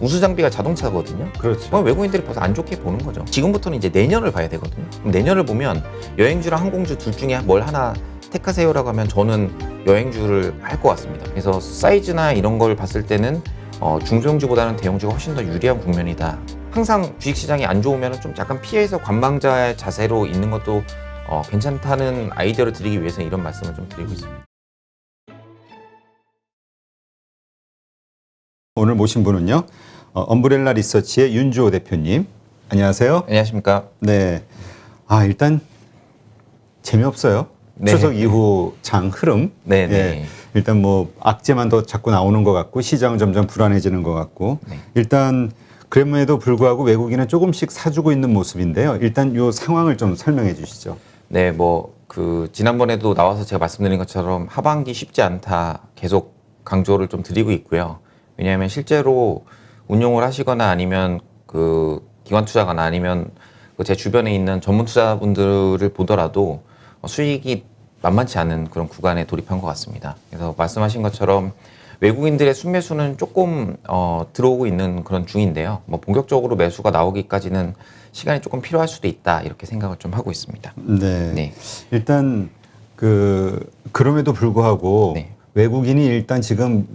우수 장비가 자동차거든요. 그렇죠. 외국인들이 벌써 안 좋게 보는 거죠. 지금부터는 이제 내년을 봐야 되거든요. 그럼 내년을 보면 여행주랑 항공주 둘 중에 뭘 하나 택하세요라고 하면 저는 여행주를 할 것 같습니다. 그래서 사이즈나 이런 걸 봤을 때는 중소형주보다는 대형주가 훨씬 더 유리한 국면이다. 항상 주식시장이 안 좋으면 좀 약간 피해서 관망자의 자세로 있는 것도 괜찮다는 아이디어를 드리기 위해서 이런 말씀을 좀 드리고 있습니다. 오늘 모신 분은요, 엄브렐라 리서치의 윤주호 대표님. 안녕하세요. 안녕하십니까. 네. 일단 재미없어요. 네. 추석 이후 장 흐름. 네, 예. 네. 일단 뭐 악재만 더 자꾸 나오는 것 같고 시장은 점점 불안해지는 것 같고 네. 일단 그럼에도 불구하고 외국인은 조금씩 사주고 있는 모습인데요. 일단 이 상황을 좀 설명해 주시죠. 네, 지난번에도 나와서 제가 말씀드린 것처럼 하반기 쉽지 않다 계속 강조를 좀 드리고 있고요. 왜냐하면 실제로 운용을 하시거나 아니면 기관 투자가나 아니면 제 주변에 있는 전문 투자분들을 보더라도 수익이 만만치 않은 그런 구간에 돌입한 것 같습니다. 그래서 말씀하신 것처럼 외국인들의 순매수는 조금 들어오고 있는 그런 중인데요. 본격적으로 매수가 나오기까지는 시간이 조금 필요할 수도 있다 이렇게 생각을 좀 하고 있습니다. 네. 네. 일단 그럼에도 불구하고 네. 외국인이 일단 지금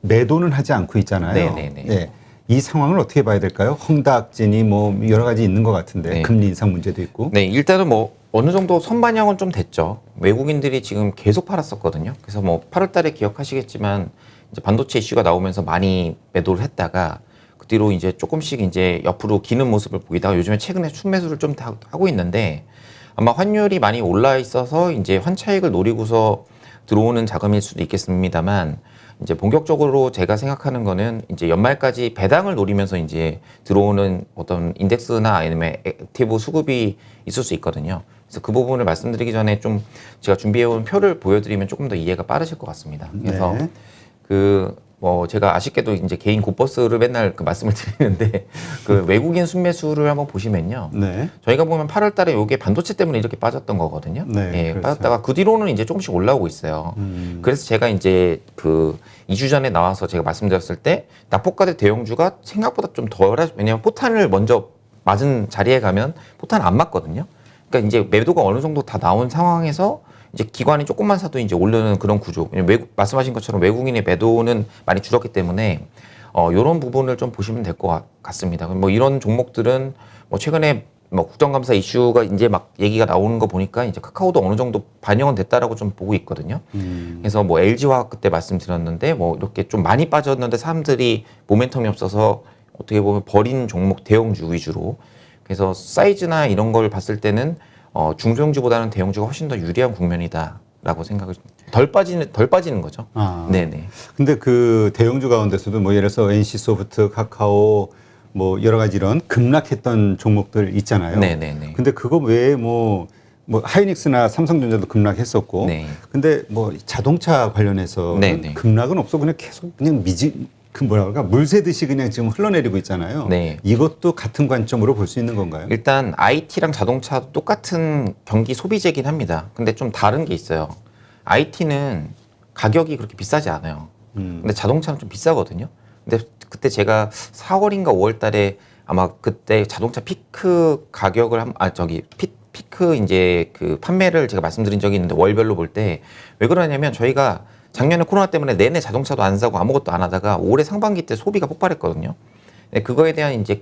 매도는 하지 않고 있잖아요. 네네네. 네. 이 상황을 어떻게 봐야 될까요? 헝다악재니 뭐 여러 가지 있는 것 같은데 네. 금리 인상 문제도 있고. 네, 일단은 어느 정도 선반영은 좀 됐죠. 외국인들이 지금 계속 팔았었거든요. 그래서 8월 달에 기억하시겠지만 이제 반도체 이슈가 나오면서 많이 매도를 했다가 그 뒤로 이제 조금씩 이제 옆으로 기는 모습을 보이다가 요즘에 최근에 순매수를 좀 하고 있는데 아마 환율이 많이 올라 있어서 이제 환차익을 노리고서 들어오는 자금일 수도 있겠습니다만 이제 본격적으로 제가 생각하는 거는 이제 연말까지 배당을 노리면서 이제 들어오는 어떤 인덱스나 아니면 액티브 수급이 있을 수 있거든요. 그래서 그 부분을 말씀드리기 전에 좀 제가 준비해온 표를 보여드리면 조금 더 이해가 빠르실 것 같습니다. 그래서 네. 제가 아쉽게도 이제 개인 고버스를 맨날 말씀을 드리는데 외국인 순매수를 한번 보시면요. 네. 저희가 보면 8월 달에 이게 반도체 때문에 이렇게 빠졌던 거거든요. 네, 예, 그렇죠. 빠졌다가 그 뒤로는 이제 조금씩 올라오고 있어요. 그래서 제가 이제 2주 전에 나와서 제가 말씀드렸을 때 낙폭과대 대형주가 생각보다 좀 덜하죠. 왜냐하면 포탄을 먼저 맞은 자리에 가면 포탄 안 맞거든요. 그러니까 이제 매도가 어느 정도 다 나온 상황에서 이제 기관이 조금만 사도 이제 오르는 그런 구조. 말씀하신 것처럼 외국인의 매도는 많이 줄었기 때문에 이런 부분을 좀 보시면 될 것 같습니다. 이런 종목들은 최근에 국정감사 이슈가 이제 막 얘기가 나오는 거 보니까 이제 카카오도 어느 정도 반영은 됐다라고 좀 보고 있거든요. 그래서 LG화학 그때 말씀드렸는데 이렇게 좀 많이 빠졌는데 사람들이 모멘텀이 없어서 어떻게 보면 버린 종목 대형주 위주로. 그래서 사이즈나 이런 걸 봤을 때는 중소형주보다는 대형주가 훨씬 더 유리한 국면이다라고 생각을 덜 빠지는 거죠. 네네. 근데 그 대형주 가운데서도 예를 들어서 NC소프트, 카카오 여러 가지 이런 급락했던 종목들 있잖아요. 네네네. 근데 그거 외에 하이닉스나 삼성전자도 급락했었고. 네. 근데 자동차 관련해서 네네. 급락은 없어 그냥 계속 그냥 물 새듯이 그냥 지금 흘러내리고 있잖아요. 네. 이것도 같은 관점으로 볼 수 있는 건가요? 일단 IT랑 자동차 똑같은 경기 소비재긴 합니다. 근데 좀 다른 게 있어요. IT는 가격이 그렇게 비싸지 않아요. 근데 자동차는 좀 비싸거든요. 근데 그때 제가 4월인가 5월 달에 아마 그때 자동차 피크 가격을 피크 이제 판매를 제가 말씀드린 적이 있는데 월별로 볼 때 왜 그러냐면 저희가 작년에 코로나 때문에 내내 자동차도 안 사고 아무것도 안 하다가 올해 상반기 때 소비가 폭발했거든요. 그거에 대한 이제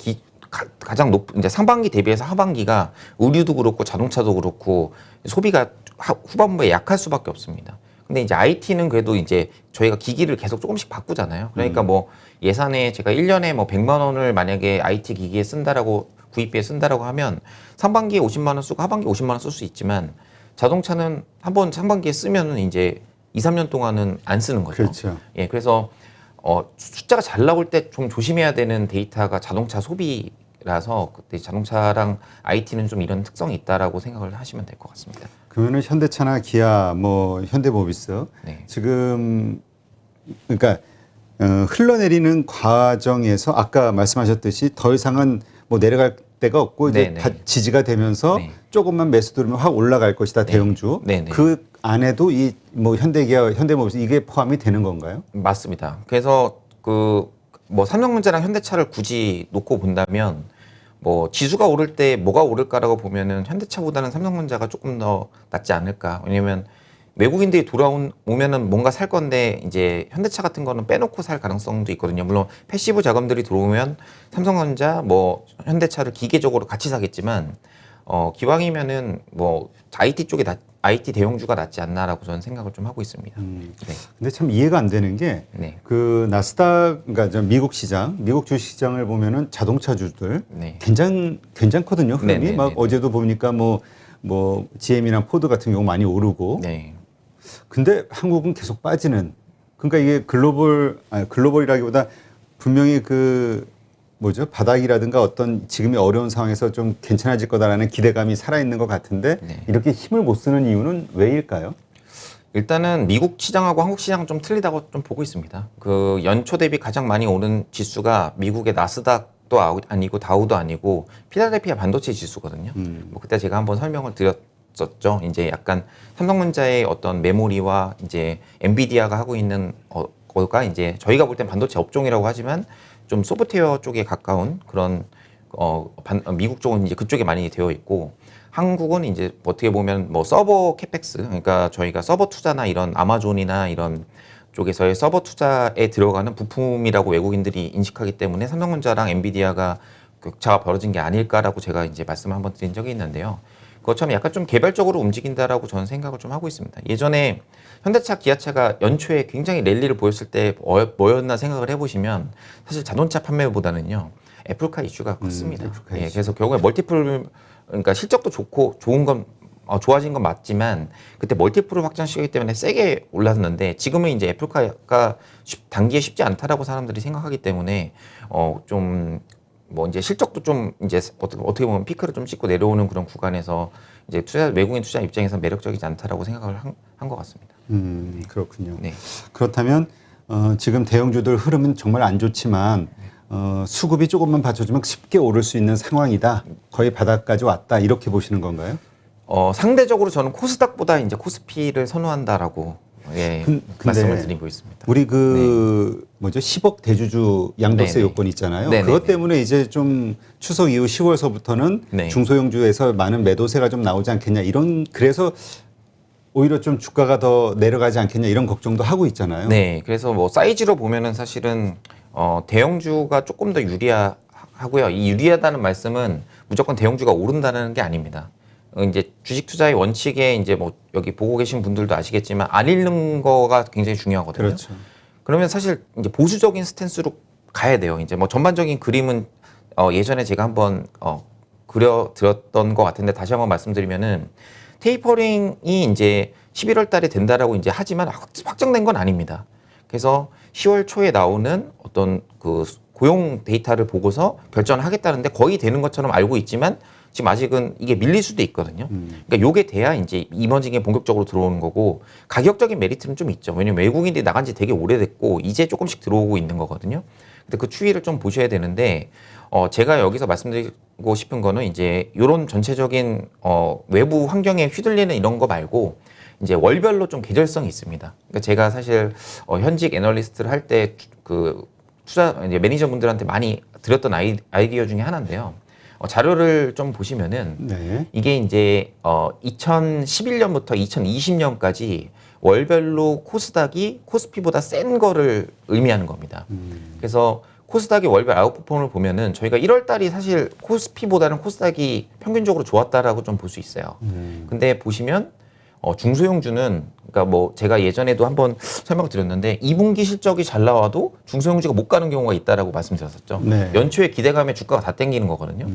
가장 높은 이제 상반기 대비해서 하반기가 의류도 그렇고 자동차도 그렇고 소비가 후반부에 약할 수밖에 없습니다. 근데 이제 IT는 그래도 이제 저희가 기기를 계속 조금씩 바꾸잖아요. 그러니까 예산에 제가 1년에 100만 원을 만약에 IT 기기에 쓴다라고 구입비에 쓴다라고 하면 상반기에 50만 원 쓰고 하반기에 50만 원 쓸 수 있지만 자동차는 한번 상반기에 쓰면은 이제 2, 3년 동안은 안 쓰는 거죠. 그렇죠. 예, 그래서 숫자가 잘 나올 때 좀 조심해야 되는 데이터가 자동차 소비라서 그때 자동차랑 IT는 좀 이런 특성이 있다라고 생각을 하시면 될 것 같습니다. 그러면은 현대차나 기아, 현대모비스 네. 지금 그러니까 흘러내리는 과정에서 아까 말씀하셨듯이 더 이상은 내려갈 데가 없고 이제 네네. 다 지지가 되면서 네. 조금만 매수 들으면 확 올라갈 것이다. 네. 대형주. 네네. 그 안에도 이 현대기아, 현대모비스 이게 포함이 되는 건가요? 맞습니다. 그래서 뭐 삼성전자랑 현대차를 굳이 놓고 본다면 뭐 지수가 오를 때 뭐가 오를까라고 보면은 현대차보다는 삼성전자가 조금 더 낫지 않을까. 왜냐면 외국인들이 돌아오면은 뭔가 살 건데 이제 현대차 같은 거는 빼놓고 살 가능성도 있거든요. 물론 패시브 자금들이 들어오면 삼성전자 뭐 현대차를 기계적으로 같이 사겠지만 기왕이면은 뭐 IT 쪽에 IT 대형주가 낫지 않나라고 저는 생각을 좀 하고 있습니다. 네. 근데 참 이해가 안 되는 게 네. 그 나스닥 그러니까 저 미국 시장, 미국 주식 시장을 보면은 자동차주들 네. 괜찮거든요. 흐름이 네네네네. 막 어제도 보니까 뭐 GM이나 포드 같은 경우 많이 오르고. 네. 근데 한국은 계속 빠지는. 그러니까 이게 글로벌이라기보다 분명히 그 뭐죠? 바닥이라든가 어떤 지금의 어려운 상황에서 좀 괜찮아질 거다라는 기대감이 살아있는 것 같은데 네. 이렇게 힘을 못 쓰는 이유는 왜일까요? 일단은 미국 시장하고 한국 시장은 좀 틀리다고 좀 보고 있습니다. 그 연초 대비 가장 많이 오른 지수가 미국의 나스닥도 아니고 다우도 아니고 필라델피아 반도체 지수거든요. 뭐 그때 제가 한번 설명을 드렸었죠. 이제 약간 삼성전자의 어떤 메모리와 이제 엔비디아가 하고 있는 거가 이제 저희가 볼 땐 반도체 업종이라고 하지만 좀 소프트웨어 쪽에 가까운 그런 미국 쪽은 이제 그쪽에 많이 되어 있고 한국은 이제 어떻게 보면 뭐 서버 캐펙스 그러니까 저희가 서버 투자나 이런 아마존이나 이런 쪽에서의 서버 투자에 들어가는 부품이라고 외국인들이 인식하기 때문에 삼성전자랑 엔비디아가 격차가 벌어진 게 아닐까라고 제가 이제 말씀을 한번 드린 적이 있는데요. 그것처럼 약간 좀 개별적으로 움직인다라고 저는 생각을 좀 하고 있습니다. 예전에 현대차, 기아차가 연초에 굉장히 랠리를 보였을 때 뭐였나 생각을 해보시면 사실 자동차 판매보다는요 애플카 이슈가 컸습니다. 애플카 예, 이슈. 그래서 결국에 멀티플 그러니까 실적도 좋고 좋은 건 좋아진 건 맞지만 그때 멀티플을 확장시키기 때문에 세게 올랐는데 지금은 이제 애플카가 단기에 쉽지 않다라고 사람들이 생각하기 때문에 좀 뭐 이제 실적도 좀 이제 어떻게 보면 피크를 좀 찍고 내려오는 그런 구간에서 이제 외국인 투자 입장에서 매력적이지 않다라고 생각을 한 것 같습니다. 그렇군요. 네. 그렇다면 지금 대형주들 흐름은 정말 안 좋지만 수급이 조금만 받쳐주면 쉽게 오를 수 있는 상황이다. 거의 바닥까지 왔다. 이렇게 보시는 건가요? 상대적으로 저는 코스닥보다 이제 코스피를 선호한다라고 말씀을 드리고 있습니다. 우리 뭐죠? 10억 대주주 양도세 네네. 요건 있잖아요. 네네네. 그것 때문에 이제 좀 추석 이후 10월서부터는 네. 중소형주에서 많은 매도세가 좀 나오지 않겠냐. 그래서 오히려 좀 주가가 더 내려가지 않겠냐 이런 걱정도 하고 있잖아요. 네, 그래서 뭐 사이즈로 보면은 사실은 대형주가 조금 더 유리하고요. 이 유리하다는 말씀은 무조건 대형주가 오른다는 게 아닙니다. 이제 주식 투자의 원칙에 이제 뭐 여기 보고 계신 분들도 아시겠지만 안 잃는 거가 굉장히 중요하거든요. 그렇죠. 그러면 사실 이제 보수적인 스탠스로 가야 돼요. 이제 뭐 전반적인 그림은 예전에 제가 한번 그려드렸던 것 같은데 다시 한번 말씀드리면은 테이퍼링이 이제 11월 달에 된다라고 이제 하지만 확정된 건 아닙니다. 그래서 10월 초에 나오는 어떤 그 고용 데이터를 보고서 결정을 하겠다는데 거의 되는 것처럼 알고 있지만 지금 아직은 이게 밀릴 수도 있거든요. 그러니까 요게 돼야 이제 이머징에 본격적으로 들어오는 거고 가격적인 메리트는 좀 있죠. 왜냐면 외국인들이 나간 지 되게 오래됐고 이제 조금씩 들어오고 있는 거거든요. 근데 그 추이를 좀 보셔야 되는데 제가 여기서 말씀드리고 싶은 거는 이제 요런 전체적인 외부 환경에 휘둘리는 이런 거 말고 이제 월별로 좀 계절성이 있습니다. 그러니까 제가 사실 현직 애널리스트를 할 때 그 투자 이제 매니저분들한테 많이 드렸던 아이디어 중에 하나인데요. 자료를 좀 보시면은 네. 이게 이제 2011년부터 2020년까지 월별로 코스닥이 코스피보다 센 거를 의미하는 겁니다. 그래서 코스닥의 월별 아웃퍼폼을 보면은 저희가 1월 달이 사실 코스피보다는 코스닥이 평균적으로 좋았다라고 좀 볼 수 있어요. 근데 보시면 중소형주는 그러니까 뭐 제가 예전에도 한번 설명드렸는데 2분기 실적이 잘 나와도 중소형주가 못 가는 경우가 있다라고 말씀드렸었죠. 네. 연초에 기대감에 주가가 다 땡기는 거거든요.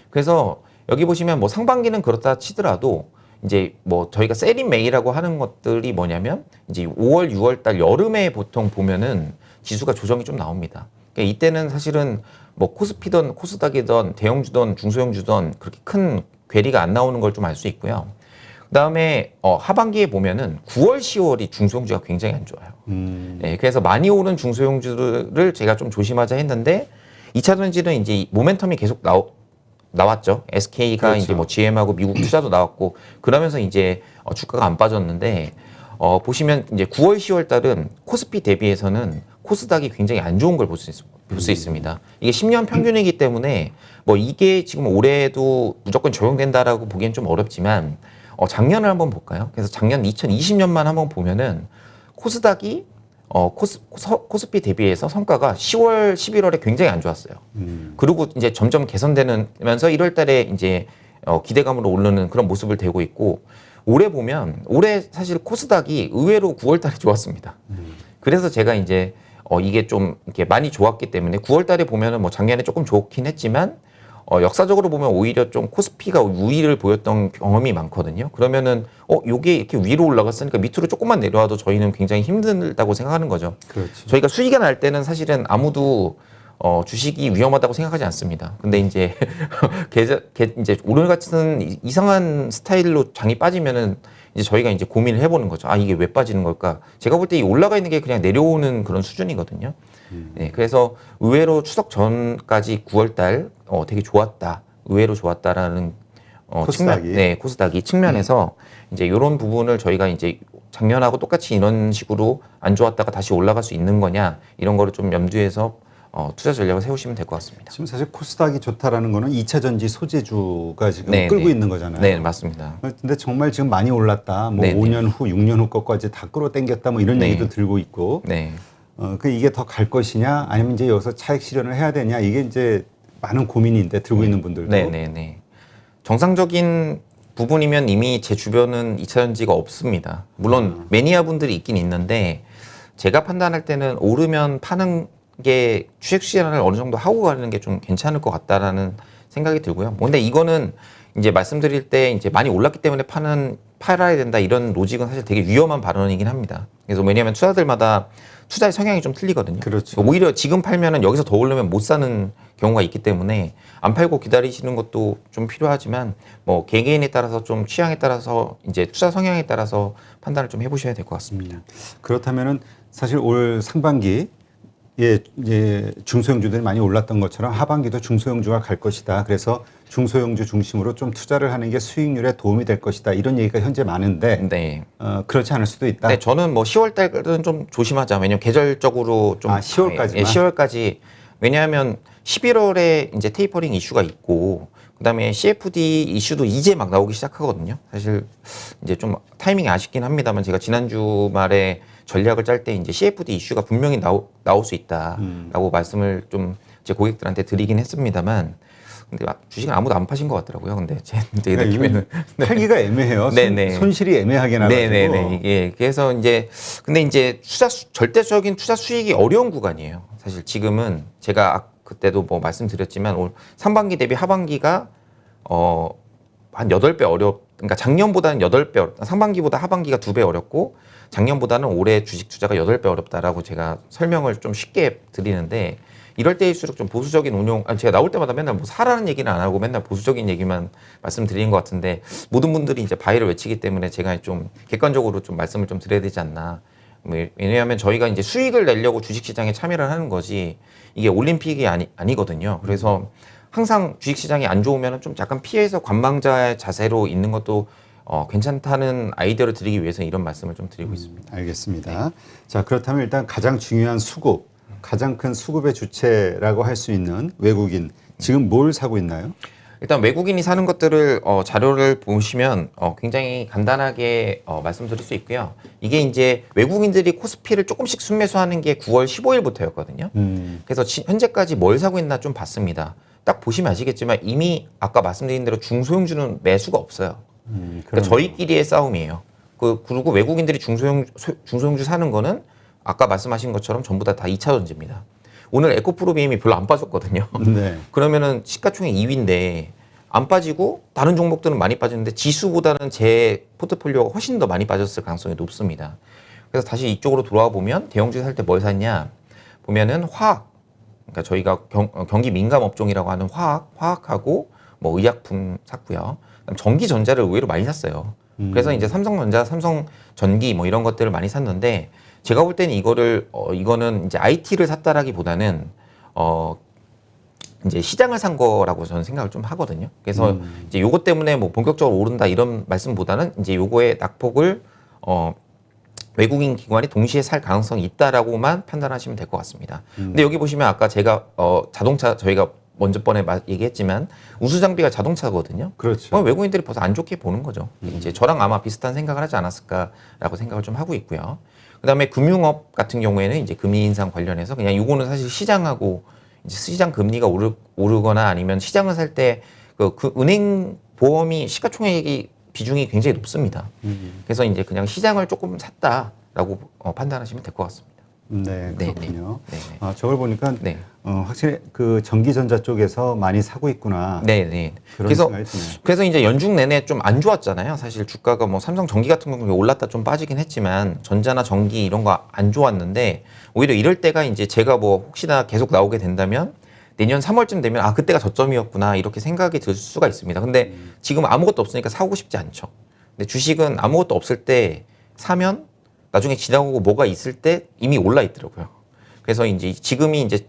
그래서 여기 보시면 뭐 상반기는 그렇다 치더라도 이제 뭐 저희가 셀인 메이라고 하는 것들이 뭐냐면 이제 5월, 6월 달 여름에 보통 보면은 지수가 조정이 좀 나옵니다. 그러니까 이때는 사실은 뭐 코스피든 코스닥이든 대형주든 중소형주든 그렇게 큰 괴리가 안 나오는 걸 좀 알 수 있고요. 그다음에 하반기에 보면은 9월, 10월이 중소형주가 굉장히 안 좋아요. 네, 그래서 많이 오른 중소형주를 제가 좀 조심하자 했는데 2차 전지는 이제 모멘텀이 계속 나왔죠. SK가 그렇죠. 이제 뭐 GM하고 미국 투자도 나왔고 그러면서 이제 주가가 안 빠졌는데 보시면 이제 9월, 10월 달은 코스피 대비해서는 코스닥이 굉장히 안 좋은 걸 볼 수 볼 수 있습니다. 이게 10년 평균이기 때문에 뭐 이게 지금 올해도 무조건 적용된다라고 보기엔 좀 어렵지만 작년을 한번 볼까요? 그래서 작년 2020년만 한번 보면은 코스닥이 코스피 대비해서 성과가 10월, 11월에 굉장히 안 좋았어요. 그리고 이제 점점 개선되면서 1월 달에 이제 기대감으로 오르는 그런 모습을 대고 있고 올해 보면 올해 사실 코스닥이 의외로 9월 달에 좋았습니다. 그래서 제가 이제 이게 좀 이렇게 많이 좋았기 때문에 9월 달에 보면은 뭐 작년에 조금 좋긴 했지만 역사적으로 보면 오히려 좀 코스피가 우위를 보였던 경험이 많거든요. 그러면은 요게 이렇게 위로 올라갔으니까 밑으로 조금만 내려와도 저희는 굉장히 힘들다고 생각하는 거죠. 그렇죠. 저희가 수익이 날 때는 사실은 아무도 주식이 위험하다고 생각하지 않습니다. 근데 이제 이제 오늘 같은 이상한 스타일로 장이 빠지면은 이제 저희가 이제 고민을 해보는 거죠. 아, 이게 왜 빠지는 걸까? 제가 볼 때 이 올라가 있는 게 그냥 내려오는 그런 수준이거든요. 네, 그래서 의외로 추석 전까지 9월 달 되게 좋았다. 의외로 좋았다라는 코스닥이. 측면, 네, 코스닥이 측면에서 이제 이런 부분을 저희가 이제 작년하고 똑같이 이런 식으로 안 좋았다가 다시 올라갈 수 있는 거냐 이런 거를 좀 염두에서 투자 전략을 세우시면 될 것 같습니다. 지금 사실 코스닥이 좋다라는 거는 2차 전지 소재주가 지금 네, 끌고 네. 있는 거잖아요. 네, 맞습니다. 근데 정말 지금 많이 올랐다. 뭐 네, 5년 후, 6년 후 것까지 다 끌어당겼다. 뭐 이런 네. 얘기도 들고 있고. 네. 이게 더 갈 것이냐, 아니면 이제 여기서 차익 실현을 해야 되냐, 이게 이제 많은 고민인데 들고 있는 분들도. 네, 네, 네. 정상적인 부분이면 이미 제 주변은 2차 전지가 없습니다. 물론 매니아 분들이 있긴 있는데 제가 판단할 때는 오르면 파는 게 주식 시장을 어느 정도 하고 가는 게 좀 괜찮을 것 같다라는 생각이 들고요. 근데 이거는 이제 말씀드릴 때 이제 많이 올랐기 때문에 팔아야 된다 이런 로직은 사실 되게 위험한 발언이긴 합니다. 그래서 왜냐하면 투자들마다 투자의 성향이 좀 틀리거든요. 그렇죠. 오히려 지금 팔면은 여기서 더 오르면 못 사는 경우가 있기 때문에 안 팔고 기다리시는 것도 좀 필요하지만 뭐 개개인에 따라서 좀 취향에 따라서 이제 투자 성향에 따라서 판단을 좀 해보셔야 될 것 같습니다. 그렇다면은 사실 올 상반기 이제 중소형주들이 많이 올랐던 것처럼 하반기도 중소형주가 갈 것이다. 그래서 중소형주 중심으로 좀 투자를 하는 게 수익률에 도움이 될 것이다. 이런 얘기가 현재 많은데 네. 그렇지 않을 수도 있다. 네, 저는 뭐 10월 달은 좀 조심하자. 왜냐면 계절적으로 좀 10월까지만? 예, 10월까지. 왜냐하면 11월에 이제 테이퍼링 이슈가 있고 그다음에 CFD 이슈도 이제 막 나오기 시작하거든요. 사실 이제 좀 타이밍이 아쉽긴 합니다만 제가 지난 주말에 전략을 짤 때 이제 CFD 이슈가 분명히 나올 수 있다라고 말씀을 좀 제 고객들한테 드리긴 했습니다만 근데 주식은 아무도 안 파신 것 같더라고요. 근데 제 느낌에는 팔기가 애매해요. 네네. 손실이 애매하게 나가지고. 네네네. 이게 그래서 이제 근데 이제 절대적인 투자 수익이 어려운 구간이에요. 사실 지금은 제가 그때도 뭐 말씀드렸지만 올 상반기 대비 하반기가 한 8배 그러니까 작년보다는 8배 상반기보다 하반기가 2배 어렵고 작년보다는 올해 주식 투자가 8배 어렵다라고 제가 설명을 좀 쉽게 드리는데 이럴 때일수록 좀 보수적인 운용, 제가 나올 때마다 맨날 뭐 사라는 얘기는 안 하고 맨날 보수적인 얘기만 말씀드리는 것 같은데 모든 분들이 이제 바이를 외치기 때문에 제가 좀 객관적으로 좀 말씀을 좀 드려야 되지 않나. 왜냐하면 저희가 이제 수익을 내려고 주식시장에 참여를 하는 거지 이게 올림픽이 아니거든요. 그래서 항상 주식시장이 안 좋으면 좀 약간 피해서 관망자의 자세로 있는 것도 괜찮다는 아이디어를 드리기 위해서 이런 말씀을 좀 드리고 있습니다. 알겠습니다. 자, 그렇다면 일단 가장 중요한 수급, 가장 큰 수급의 주체라고 할 수 있는 외국인, 지금 뭘 사고 있나요? 일단 외국인이 사는 것들을 자료를 보시면 굉장히 간단하게 말씀드릴 수 있고요. 이게 이제 외국인들이 코스피를 조금씩 순매수하는 게 9월 15일부터였거든요. 그래서 현재까지 뭘 사고 있나 좀 봤습니다. 딱 보시면 아시겠지만 이미 아까 말씀드린 대로 중소형주는 매수가 없어요. 그러니까 저희끼리의 싸움이에요. 그리고 외국인들이 중소형주 사는 거는 아까 말씀하신 것처럼 전부 다 2차 전지입니다. 오늘 에코프로비엠이 별로 안 빠졌거든요. 네. 그러면은 시가총액 2위인데 안 빠지고 다른 종목들은 많이 빠졌는데 지수보다는 제 포트폴리오가 훨씬 더 많이 빠졌을 가능성이 높습니다. 그래서 다시 이쪽으로 돌아와 보면 대형주 살 때 뭘 샀냐 보면은 화학, 그러니까 저희가 경기 민감 업종이라고 하는 화학하고 뭐 의약품 샀고요. 그다음 전기전자를 의외로 많이 샀어요. 그래서 이제 삼성전자, 삼성전기 뭐 이런 것들을 많이 샀는데 제가 볼 때는 이거는 이제 IT를 샀다라기보다는 이제 시장을 산 거라고 저는 생각을 좀 하거든요. 그래서 이제 요것 때문에 뭐 본격적으로 오른다 이런 말씀보다는 이제 요거의 낙폭을 외국인 기관이 동시에 살 가능성이 있다라고만 판단하시면 될 것 같습니다. 근데 여기 보시면 아까 제가 자동차 저희가 먼저 번에 얘기했지만 우수 장비가 자동차거든요. 그렇죠. 외국인들이 벌써 안 좋게 보는 거죠. 이제 저랑 아마 비슷한 생각을 하지 않았을까라고 생각을 좀 하고 있고요. 그다음에 금융업 같은 경우에는 이제 금리 인상 관련해서 그냥 이거는 사실 시장하고 이제 시장 금리가 오르거나 아니면 시장을 살 때 그 은행 보험이 시가총액이 비중이 굉장히 높습니다. 그래서 이제 그냥 시장을 조금 샀다라고 판단하시면 될 것 같습니다. 네, 네, 그렇군요. 네, 네. 아, 저걸 보니까 네. 확실히 그 전기전자 쪽에서 많이 사고 있구나. 네. 그런 그래서 생각이 드네요. 그래서 이제 연중 내내 좀 안 좋았잖아요. 사실 주가가 뭐 삼성 전기 같은 경우는 올랐다 좀 빠지긴 했지만 전자나 전기 이런 거 안 좋았는데 오히려 이럴 때가 이제 제가 뭐 혹시나 계속 나오게 된다면 내년 3월쯤 되면 아 그때가 저점이었구나 이렇게 생각이 들 수가 있습니다. 근데 지금 아무것도 없으니까 사고 싶지 않죠. 근데 주식은 아무것도 없을 때 사면 나중에 지나고 뭐가 있을 때 이미 올라 있더라고요. 그래서 이제 지금이 이제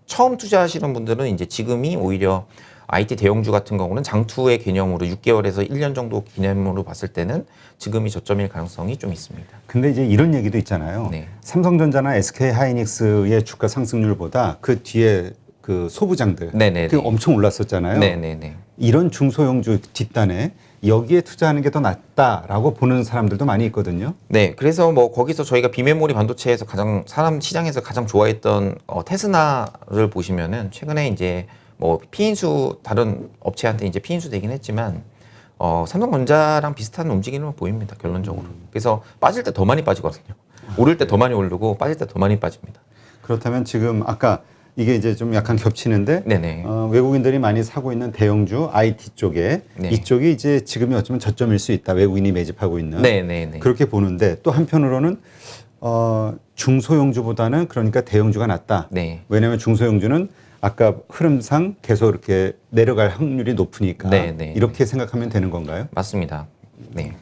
처음 투자하시는 분들은 이제 지금이 오히려 IT 대형주 같은 경우는 장투의 개념으로 6개월에서 1년 정도 개념으로 봤을 때는 지금이 저점일 가능성이 좀 있습니다. 근데 이제 이런 얘기도 있잖아요. 네. 삼성전자나 SK 하이닉스의 주가 상승률보다 그 뒤에 그 소부장들 네네네. 그 엄청 올랐었잖아요. 네네네. 이런 중소형주 뒷단에 여기에 투자하는 게 더 낫다라고 보는 사람들도 많이 있거든요. 네, 그래서 뭐 거기서 저희가 비메모리 반도체에서 가장 시장에서 가장 좋아했던 테스나를 보시면은 최근에 이제 뭐 피인수 다른 업체한테 이제 피인수 되긴 했지만 삼성전자랑 비슷한 움직임을 보입니다 결론적으로. 그래서 빠질 때 더 많이 빠지거든요. 오를 때 더 많이 오르고 빠질 때 더 많이 빠집니다. 그렇다면 지금 아까 이게 이제 좀 약간 겹치는데 네네. 외국인들이 많이 사고 있는 대형주 IT 쪽에 네. 이쪽이 이제 지금이 어쩌면 저점일 수 있다. 외국인이 매집하고 있는 네네네. 그렇게 보는데 또 한편으로는 중소형주보다는 그러니까 대형주가 낫다. 네. 왜냐하면 중소형주는 아까 흐름상 계속 이렇게 내려갈 확률이 높으니까 네. 이렇게 생각하면 되는 건가요? 맞습니다. 네.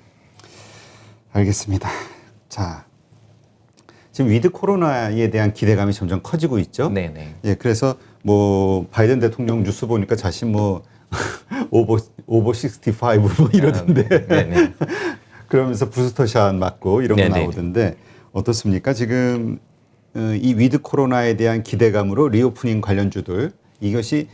알겠습니다. 자, 지금 위드 코로나에 대한 기대감이 점점 커지고 있죠. 네네. 예, 그래서 뭐 바이든 대통령 뉴스 보니까 자신 뭐 오버 65 뭐 이러던데. 네네. 그러면서 부스터샷 맞고 이런 거 네네. 나오던데 어떻습니까? 지금 이 위드 코로나에 대한 기대감으로 리오프닝 관련주들 이것이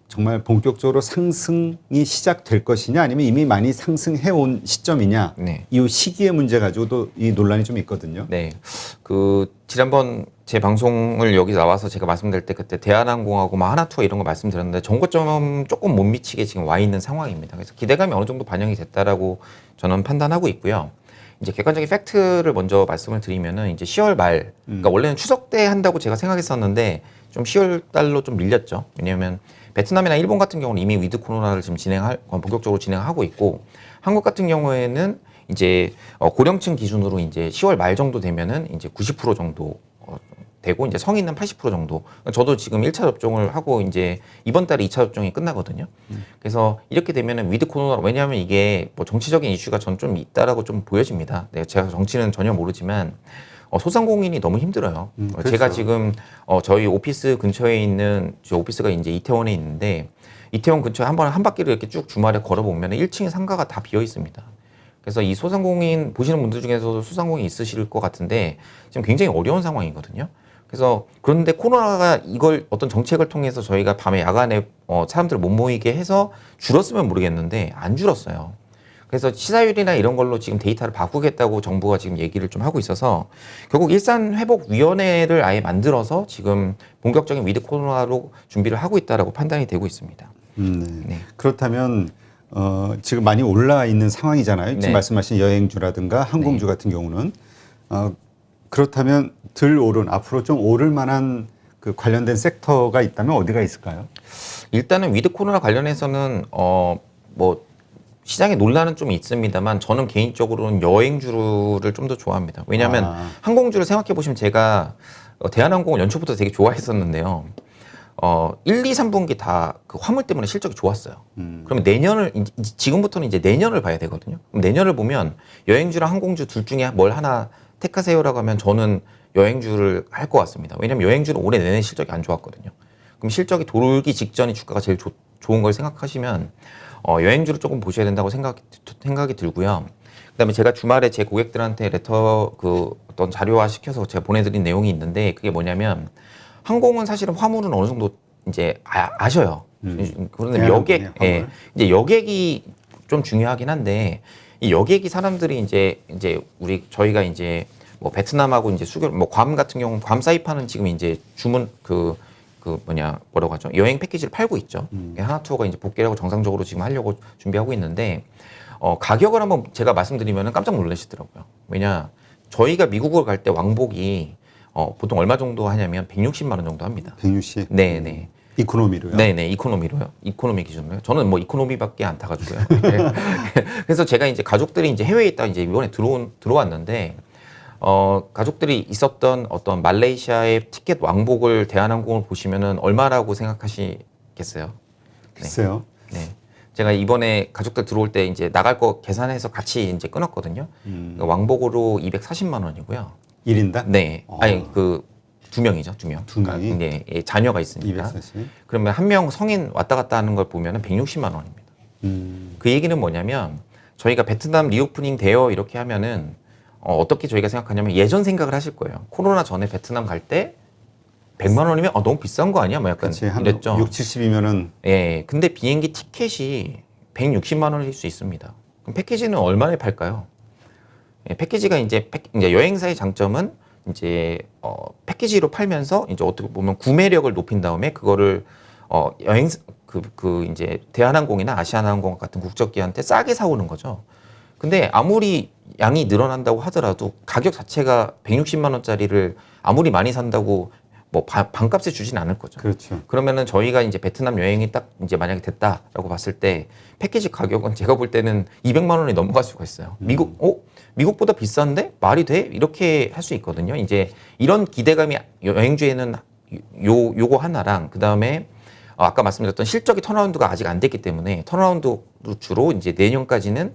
정말 본격적으로 상승이 시작될 것이냐 아니면 이미 많이 상승해 온 시점이냐 네. 이 시기의 문제 가지고도 이 논란이 좀 있거든요. 네. 그 지난번 제 방송을 여기 나와서 제가 말씀드릴 때 그때 대한항공하고 뭐 하나투어 이런 거 말씀드렸는데 정고점 조금 못 미치게 지금 와 있는 상황입니다. 그래서 기대감이 어느 정도 반영이 됐다라고 저는 판단하고 있고요. 이제 객관적인 팩트를 먼저 말씀을 드리면은 이제 10월 말, 그러니까 원래는 추석 때 한다고 제가 생각했었는데 좀 10월 달로 좀 밀렸죠. 왜냐하면 베트남이나 일본 같은 경우는 이미 위드 코로나를 지금 본격적으로 진행하고 있고 한국 같은 경우에는 이제 고령층 기준으로 이제 10월 말 정도 되면은 이제 90% 정도 되고 이제 성인은 80% 정도. 저도 지금 1차 접종을 하고 이제 이번 달에 2차 접종이 끝나거든요. 그래서 이렇게 되면은 위드 코로나 왜냐하면 이게 뭐 정치적인 이슈가 전 좀 있다라고 좀 보여집니다. 네, 제가 정치는 전혀 모르지만 소상공인이 너무 힘들어요. 그렇죠. 제가 지금 저희 오피스 근처에 있는 저 오피스가 이제 이태원에 있는데 이태원 근처에 한 바퀴를 이렇게 쭉 주말에 걸어보면 1층 상가가 다 비어 있습니다. 그래서 이 소상공인 보시는 분들 중에서도 소상공인 있으실 것 같은데 지금 굉장히 어려운 상황이거든요. 그래서 그런데 코로나가 이걸 어떤 정책을 통해서 저희가 밤에 야간에 사람들 못 모이게 해서 줄었으면 모르겠는데 안 줄었어요. 그래서 시사율이나 이런 걸로 지금 데이터를 바꾸겠다고 정부가 지금 얘기를 좀 하고 있어서 결국 일산회복위원회를 아예 만들어서 지금 본격적인 위드 코로나로 준비를 하고 있다라고 판단이 되고 있습니다. 네. 그렇다면 지금 많이 올라 있는 상황이잖아요. 지금 네. 말씀하신 여행주라든가 항공주 같은 경우는 그렇다면 덜 오른 앞으로 좀 오를 만한 그 관련된 섹터가 있다면 어디가 있을까요? 일단은 위드 코로나 관련해서는 뭐 시장에 논란은 좀 있습니다만 저는 개인적으로는 여행주를 좀 더 좋아합니다. 왜냐하면 항공주를 생각해 보시면 제가 대한항공을 연초부터 되게 좋아했었는데요. 1, 2, 3분기 다 그 화물 때문에 실적이 좋았어요. 그러면 지금부터는 이제 내년을 봐야 되거든요. 그럼 내년을 보면 여행주랑 항공주 둘 중에 뭘 하나 택하세요라고 하면 저는 여행주를 할 것 같습니다. 왜냐하면 여행주는 올해 내내 실적이 안 좋았거든요. 그럼 실적이 돌기 직전이 주가가 제일 좋은 걸 생각하시면 여행주를 조금 보셔야 된다고 생각이 들고요. 그다음에 제가 주말에 제 고객들한테 레터 어떤 자료화 시켜서 제가 보내드린 내용이 있는데 그게 뭐냐면 항공은 사실은 화물은 어느 정도 이제 아셔요. 그런데 여객, 예, 이제 여객이 좀 중요하긴 한데 이 여객이 사람들이 이제 저희가 이제 뭐 베트남하고 이제 뭐 괌 같은 경우 괌 사이판은 지금 이제 주문 뭐라고 하죠? 여행 패키지를 팔고 있죠. 하나투어가 이제 복귀를 하고 정상적으로 지금 하려고 준비하고 있는데 가격을 한번 제가 말씀드리면 깜짝 놀라시더라고요. 왜냐 저희가 미국을 갈 때 왕복이 보통 얼마 정도 하냐면 160만 원 정도 합니다. 160? 네네. 이코노미로요? 네네, 이코노미로요. 이코노미 기준으로요. 저는 뭐 이코노미밖에 안 타가지고요. 그래서 제가 이제 가족들이 이제 해외에 있다 이제 이번에 들어왔는데 가족들이 있었던 어떤 말레이시아의 티켓 왕복을 대한항공을 보시면은 얼마라고 생각하시겠어요? 글쎄요. 네. 제가 이번에 가족들 들어올 때 이제 나갈 거 계산해서 같이 이제 끊었거든요. 그러니까 왕복으로 240만 원이고요. 1인당? 네. 아니 두 명이죠, 두 명. 두 명이? 네, 자녀가 있으니까. 240? 그러면 한 명 성인 왔다 갔다 하는 걸 보면은 160만 원입니다. 그 얘기는 뭐냐면 저희가 베트남 리오프닝 돼요 이렇게 하면은 어떻게 저희가 생각하냐면 예전 생각을 하실 거예요. 코로나 전에 베트남 갈 때 100만 원이면 너무 비싼 거 아니야? 뭐 약간 그치, 한 이랬죠. 6, 70이면은 예. 근데 비행기 티켓이 160만 원일 수 있습니다. 그럼 패키지는 얼마에 팔까요? 예, 패키지가 이제 여행사의 장점은 이제 패키지로 팔면서 이제 어떻게 보면 구매력을 높인 다음에 그거를 여행 이제 대한항공이나 아시아나항공 같은 국적기한테 싸게 사오는 거죠. 근데 아무리 양이 늘어난다고 하더라도 가격 자체가 160만 원짜리를 아무리 많이 산다고 뭐 반값에 주진 않을 거죠. 그렇죠. 그러면은 저희가 이제 베트남 여행이 딱 이제 만약에 됐다라고 봤을 때 패키지 가격은 제가 볼 때는 200만 원이 넘어갈 수가 있어요. 미국보다 비싼데 말이 돼? 이렇게 할 수 있거든요. 이제 이런 기대감이 여행주에는 요거 하나랑 그다음에 아까 말씀드렸던 실적이 턴어라운드가 아직 안 됐기 때문에 턴어라운드 주로 이제 내년까지는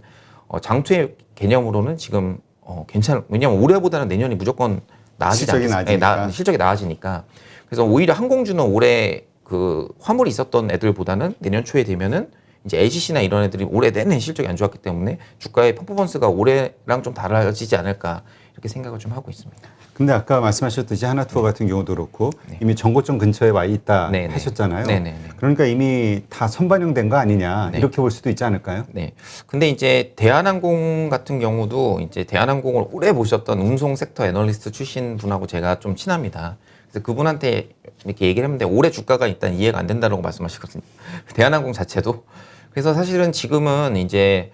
장투의 개념으로는 지금 괜찮은 왜냐하면 올해보다는 내년이 무조건 나아지지 않겠습니까? 실적이 나아지니까. 그래서 오히려 항공주는 올해 그 화물이 있었던 애들보다는 내년 초에 되면은 이제 LCC나 이런 애들이 올해 내내 실적이 안 좋았기 때문에 주가의 퍼포먼스가 올해랑 좀 달라지지 않을까 이렇게 생각을 좀 하고 있습니다. 근데 아까 말씀하셨듯이 하나투어 같은 경우도 그렇고 이미 정고점 근처에 와 있다 하셨잖아요. 그러니까 이미 다 선반영된 거 아니냐 이렇게 볼 수도 있지 않을까요? 네. 근데 이제 대한항공 같은 경우도 이제 대한항공을 오래 보셨던 운송 섹터 애널리스트 출신 분하고 제가 좀 친합니다. 그래서 그분한테 이렇게 얘기를 했는데 올해 주가가 일단 이해가 안 된다고 말씀하시거든요. 대한항공 자체도. 그래서 사실은 지금은 이제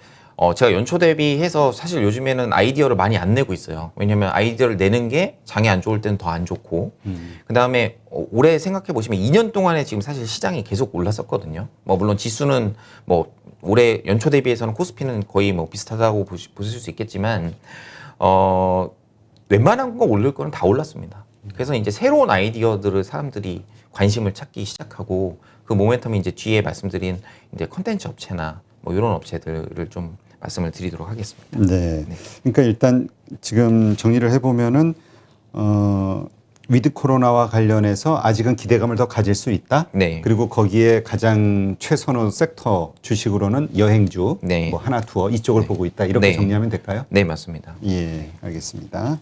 제가 연초 대비해서 사실 요즘에는 아이디어를 많이 안 내고 있어요. 왜냐면 아이디어를 내는 게 장이 안 좋을 때는 더 안 좋고 그 다음에 올해 생각해 보시면 2년 동안에 지금 사실 시장이 계속 올랐었거든요. 뭐 물론 지수는 뭐 올해 연초 대비해서는 코스피는 거의 뭐 비슷하다고 보실 수 있겠지만 웬만한 거 올릴 거는 다 올랐습니다. 그래서 이제 새로운 아이디어들을 사람들이 관심을 찾기 시작하고 그 모멘텀이 이제 뒤에 말씀드린 이제 컨텐츠 업체나 뭐 이런 업체들을 좀 말씀을 드리도록 하겠습니다. 네. 그러니까 일단 지금 정리를 해보면은 위드 코로나와 관련해서 아직은 기대감을 더 가질 수 있다. 네. 그리고 거기에 가장 최선호 섹터 주식으로는 여행주, 뭐 하나투어 이쪽을 보고 있다. 이렇게 정리하면 될까요? 네, 맞습니다. 예, 알겠습니다.